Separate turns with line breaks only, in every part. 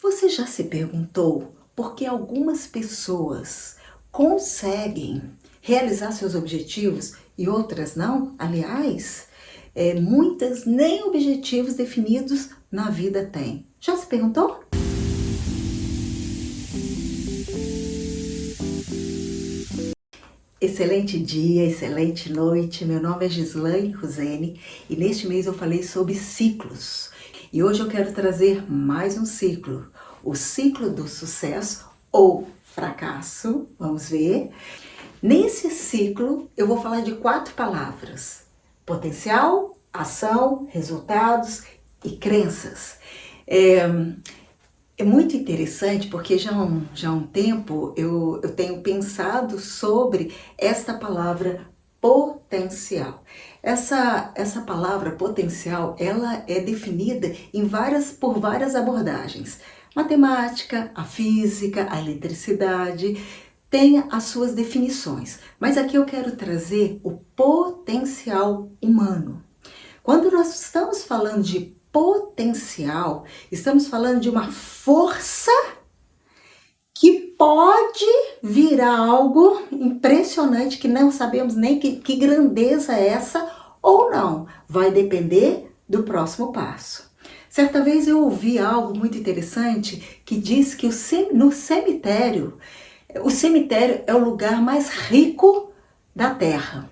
Você já se perguntou por que algumas pessoas conseguem realizar seus objetivos e outras não? Aliás, muitas nem objetivos definidos na vida têm. Já se perguntou? Excelente dia, excelente noite. Meu nome é Gislaine Ruzene e neste mês eu falei sobre ciclos. E hoje eu quero trazer mais um ciclo, o ciclo do sucesso ou fracasso. Vamos ver. Nesse ciclo eu vou falar de 4 palavras: potencial, ação, resultados e crenças. É muito interessante porque já há um tempo eu tenho pensado sobre esta palavra potencial. Essa palavra potencial, ela é definida por várias abordagens. Matemática, a física, a eletricidade, tem as suas definições. Mas aqui eu quero trazer o potencial humano. Quando nós estamos falando de potencial, estamos falando de uma força que pode virar algo impressionante, que não sabemos nem que grandeza é essa ou não. Vai depender do próximo passo. Certa vez eu ouvi algo muito interessante que diz que no cemitério, o cemitério é o lugar mais rico da Terra.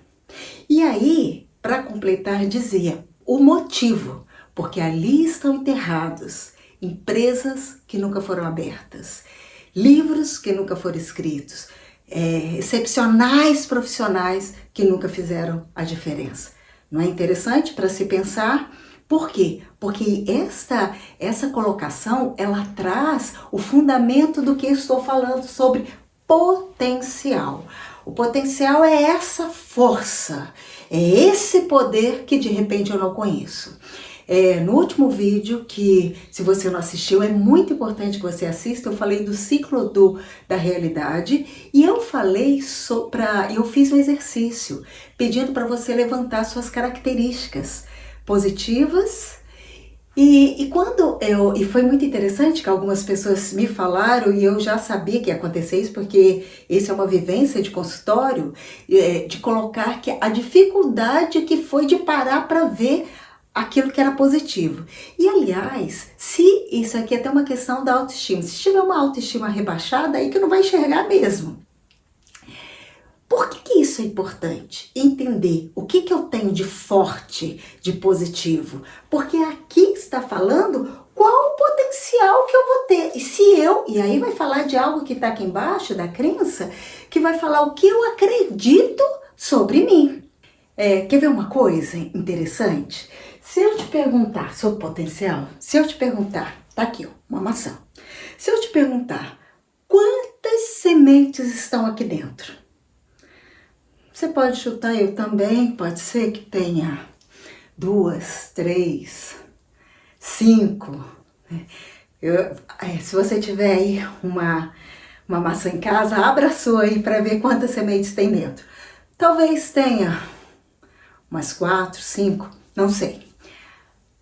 E aí, para completar, dizia o motivo, porque ali estão enterrados empresas que nunca foram abertas, livros que nunca foram escritos, excepcionais profissionais que nunca fizeram a diferença. Não é interessante para se pensar? Por quê? Porque essa colocação, ela traz o fundamento do que eu estou falando sobre potencial. O potencial é essa força, é esse poder que de repente eu não conheço. No último vídeo, que se você não assistiu, é muito importante que você assista, eu falei do ciclo da realidade e eu falei eu fiz um exercício pedindo para você levantar suas características positivas. E foi muito interessante que algumas pessoas me falaram e eu já sabia que ia acontecer isso, porque isso é uma vivência de consultório, de colocar que a dificuldade que foi de parar para ver aquilo que era positivo. E aliás, se isso aqui é até uma questão da autoestima, se tiver uma autoestima rebaixada, aí que não vai enxergar mesmo. Por que isso é importante? Entender o que eu tenho de forte, de positivo. Porque aqui está falando qual o potencial que eu vou ter. E aí vai falar de algo que está aqui embaixo, da crença, que vai falar o que eu acredito sobre mim. Quer ver uma coisa interessante? Se eu te perguntar sobre potencial, tá aqui, ó, uma maçã. Se eu te perguntar quantas sementes estão aqui dentro, você pode chutar, eu também, pode ser que tenha 2, 3, 5. Se você tiver aí uma maçã em casa, abra a sua aí para ver quantas sementes tem dentro. Talvez tenha umas 4, 5, não sei.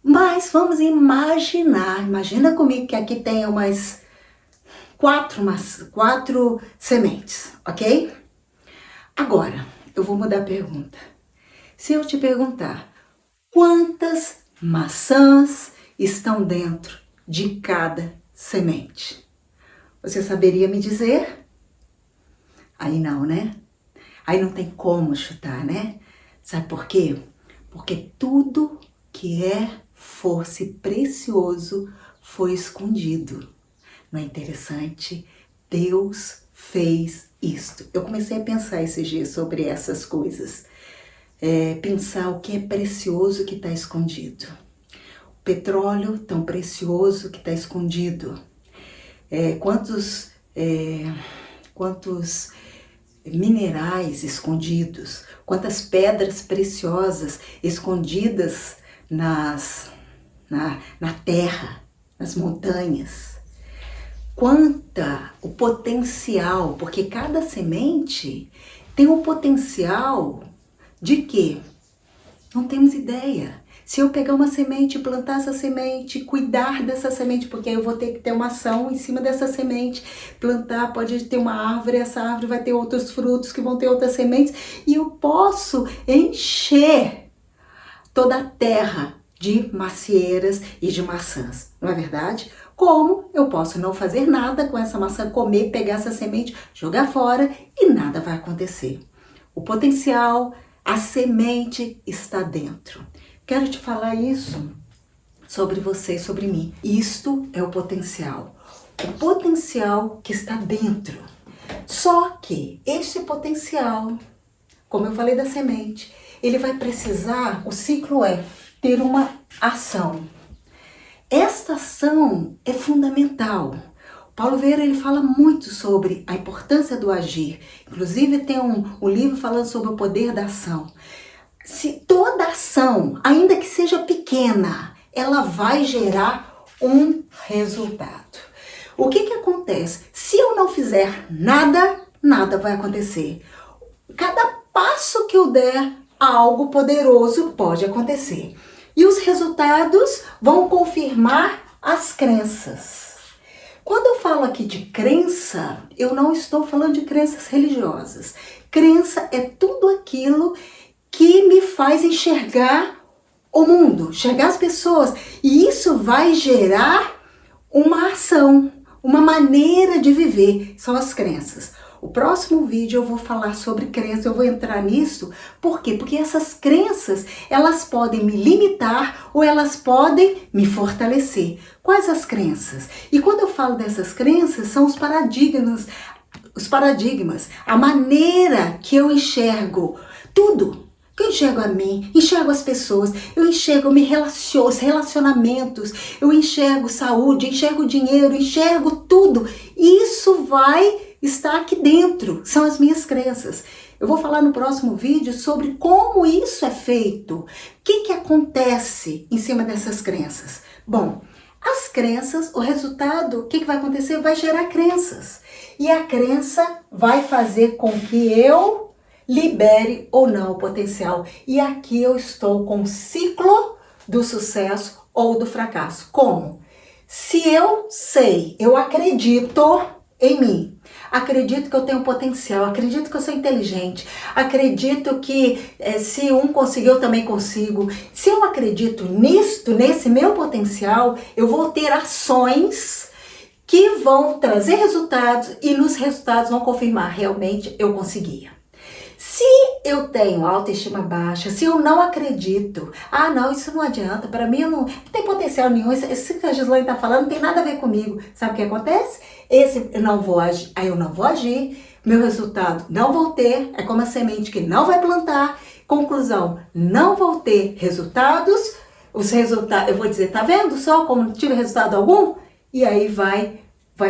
Mas vamos imaginar, imagina comigo que aqui tenha umas 4 sementes, ok? Agora, eu vou mudar a pergunta. Se eu te perguntar quantas maçãs estão dentro de cada semente, você saberia me dizer? Aí não, né? Aí não tem como chutar, né? Sabe por quê? Porque tudo que fosse precioso foi escondido. Não é interessante? Deus fez isto. Eu comecei a pensar esses dias sobre essas coisas. Pensar o que é precioso que está escondido. O petróleo tão precioso que está escondido. Quantos minerais escondidos, quantas pedras preciosas escondidas na terra, nas montanhas. O potencial, porque cada semente tem um potencial de quê? Não temos ideia. Se eu pegar uma semente, plantar essa semente, cuidar dessa semente, porque aí eu vou ter que ter uma ação em cima dessa semente, plantar, pode ter uma árvore, essa árvore vai ter outros frutos que vão ter outras sementes, e eu posso encher toda a terra de macieiras e de maçãs, não é verdade? Como eu posso não fazer nada com essa maçã, comer, pegar essa semente, jogar fora e nada vai acontecer. O potencial, a semente está dentro. Quero te falar isso sobre você e sobre mim. Isto é o potencial. O potencial que está dentro. Só que este potencial, como eu falei da semente, ele vai precisar, o ciclo é ter uma ação. Esta ação é fundamental. Paulo Vieira, ele fala muito sobre a importância do agir. Inclusive tem um livro falando sobre o poder da ação. Se toda ação, ainda que seja pequena, ela vai gerar um resultado. O que acontece? Se eu não fizer nada, nada vai acontecer. Cada passo que eu der, algo poderoso pode acontecer. E os resultados vão confirmar as crenças. Quando eu falo aqui de crença, eu não estou falando de crenças religiosas. Crença é tudo aquilo que me faz enxergar o mundo, enxergar as pessoas. E isso vai gerar uma ação, uma maneira de viver. São as crenças. O próximo vídeo eu vou falar sobre crença, eu vou entrar nisso. Por quê? Porque essas crenças, elas podem me limitar ou elas podem me fortalecer. Quais as crenças? E quando eu falo dessas crenças, são os paradigmas, a maneira que eu enxergo tudo. Que eu enxergo a mim, enxergo as pessoas, eu enxergo os relacionamentos, eu enxergo saúde, enxergo dinheiro, enxergo tudo. Isso vai estar aqui dentro, são as minhas crenças. Eu vou falar no próximo vídeo sobre como isso é feito, o que acontece em cima dessas crenças. Bom, as crenças, o resultado, o que vai acontecer? Vai gerar crenças. E a crença vai fazer com que eu libere ou não o potencial. E aqui eu estou com o ciclo do sucesso ou do fracasso. Como? Se eu sei, eu acredito em mim, acredito que eu tenho potencial, acredito que eu sou inteligente, acredito que se um conseguiu, eu também consigo. Se eu acredito nisto, nesse meu potencial, eu vou ter ações que vão trazer resultados e nos resultados vão confirmar, realmente eu conseguia. Se eu tenho autoestima baixa, se eu não acredito, não, isso não adianta, para mim eu não tem potencial nenhum, isso que a Gislaine está falando não tem nada a ver comigo. Sabe o que acontece? Eu não vou agir, aí eu não vou agir, meu resultado não vou ter, é como a semente que não vai plantar. Conclusão, não vou ter resultados, os resultados, eu vou dizer, tá vendo só como não tive resultado algum? E aí vai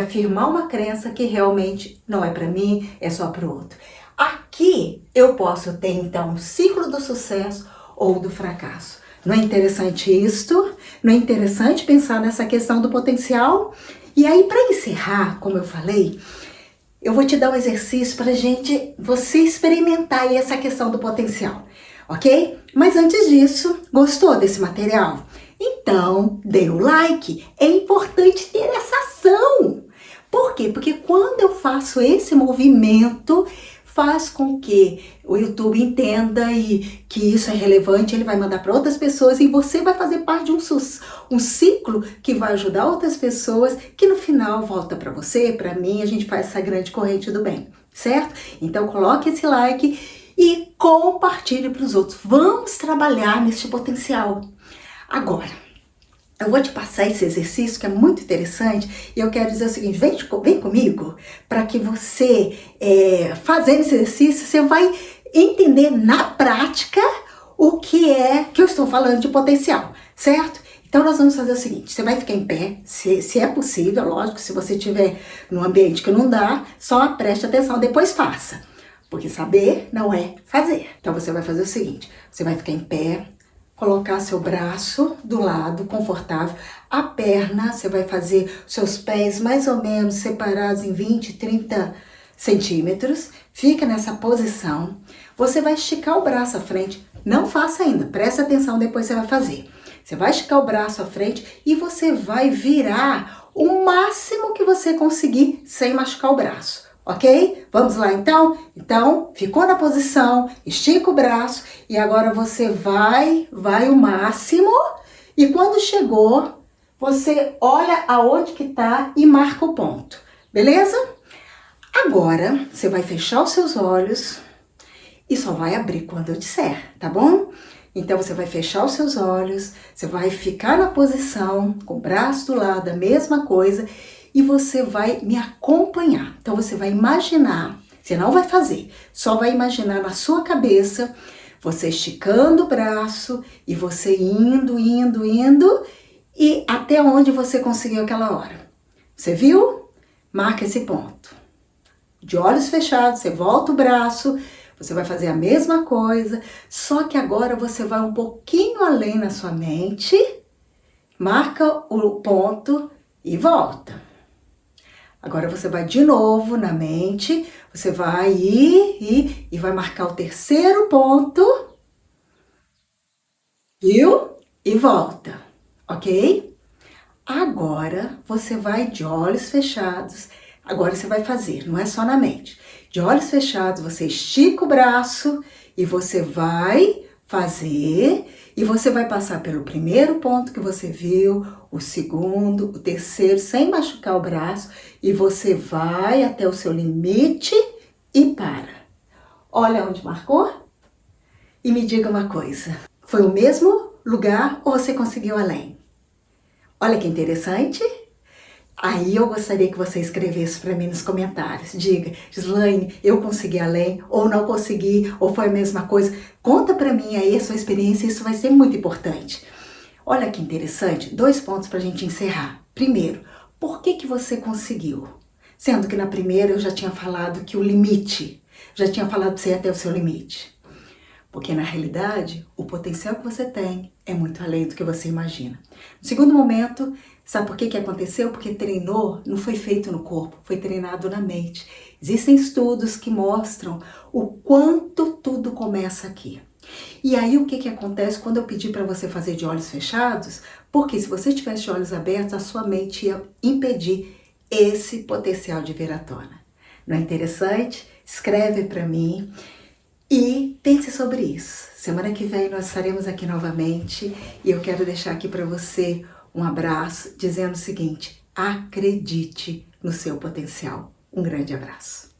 firmar uma crença que realmente não é para mim, é só para o outro. Aqui eu posso ter então um ciclo do sucesso ou do fracasso. Não é interessante isto? Não é interessante pensar nessa questão do potencial? E aí, para encerrar, como eu falei, eu vou te dar um exercício para você experimentar aí essa questão do potencial, ok? Mas antes disso, gostou desse material? Então, dê o like. É importante ter essa ação. Por quê? Porque quando eu faço esse movimento, faz com que o YouTube entenda e que isso é relevante, ele vai mandar para outras pessoas e você vai fazer parte de um ciclo que vai ajudar outras pessoas, que no final volta para você, para mim, a gente faz essa grande corrente do bem, certo? Então coloque esse like e compartilhe para os outros. Vamos trabalhar neste potencial. Agora, eu vou te passar esse exercício que é muito interessante e eu quero dizer o seguinte, vem comigo para que você, fazendo esse exercício, você vai entender na prática o que é que eu estou falando de potencial, certo? Então nós vamos fazer o seguinte, você vai ficar em pé, se é possível, lógico, se você estiver num ambiente que não dá, só preste atenção, depois faça, porque saber não é fazer. Então você vai fazer o seguinte, você vai ficar em pé, colocar seu braço do lado, confortável. A perna, você vai fazer seus pés mais ou menos separados em 20, 30 centímetros. Fica nessa posição. você vai esticar o braço à frente. Não faça ainda, presta atenção, depois você vai fazer. Você vai esticar o braço à frente e você vai virar o máximo que você conseguir sem machucar o braço, ok? Vamos lá então? Então, ficou na posição, estica o braço e agora você vai o máximo e quando chegou, você olha aonde que tá e marca o ponto, beleza? Agora, você vai fechar os seus olhos e só vai abrir quando eu disser, tá bom? Então, você vai fechar os seus olhos, você vai ficar na posição, com o braço do lado, a mesma coisa, e você vai me acompanhar. Então, você vai imaginar, você não vai fazer, só vai imaginar na sua cabeça, você esticando o braço e você indo, e até onde você conseguiu aquela hora. Você viu? Marca esse ponto. De olhos fechados, você volta o braço, você vai fazer a mesma coisa, só que agora você vai um pouquinho além na sua mente, marca o ponto e volta. Agora você vai de novo na mente, você vai ir e vai marcar o terceiro ponto, viu? E volta, ok? Agora você vai de olhos fechados. Agora você vai fazer, não é só na mente. De olhos fechados, você estica o braço e você vai fazer. E você vai passar pelo primeiro ponto que você viu, o segundo, o terceiro, sem machucar o braço. E você vai até o seu limite e para. Olha onde marcou e me diga uma coisa. Foi o mesmo lugar ou você conseguiu além? Olha que interessante. Aí eu gostaria que você escrevesse para mim nos comentários. Diga, Gislaine, eu consegui além, ou não consegui, ou foi a mesma coisa. Conta para mim aí a sua experiência, isso vai ser muito importante. Olha que interessante, 2 pontos para a gente encerrar. Primeiro, por que você conseguiu? Sendo que na primeira eu já tinha falado que o limite, já tinha falado para você ir até o seu limite. Porque na realidade, o potencial que você tem é muito além do que você imagina. No segundo momento, sabe por que aconteceu? Porque treinou, não foi feito no corpo, foi treinado na mente. Existem estudos que mostram o quanto tudo começa aqui. E aí o que acontece quando eu pedi para você fazer de olhos fechados? Porque se você tivesse de olhos abertos, a sua mente ia impedir esse potencial de vir à tona. Não é interessante? Escreve para mim. E pense sobre isso. Semana que vem nós estaremos aqui novamente e eu quero deixar aqui para você um abraço dizendo o seguinte: acredite no seu potencial. Um grande abraço.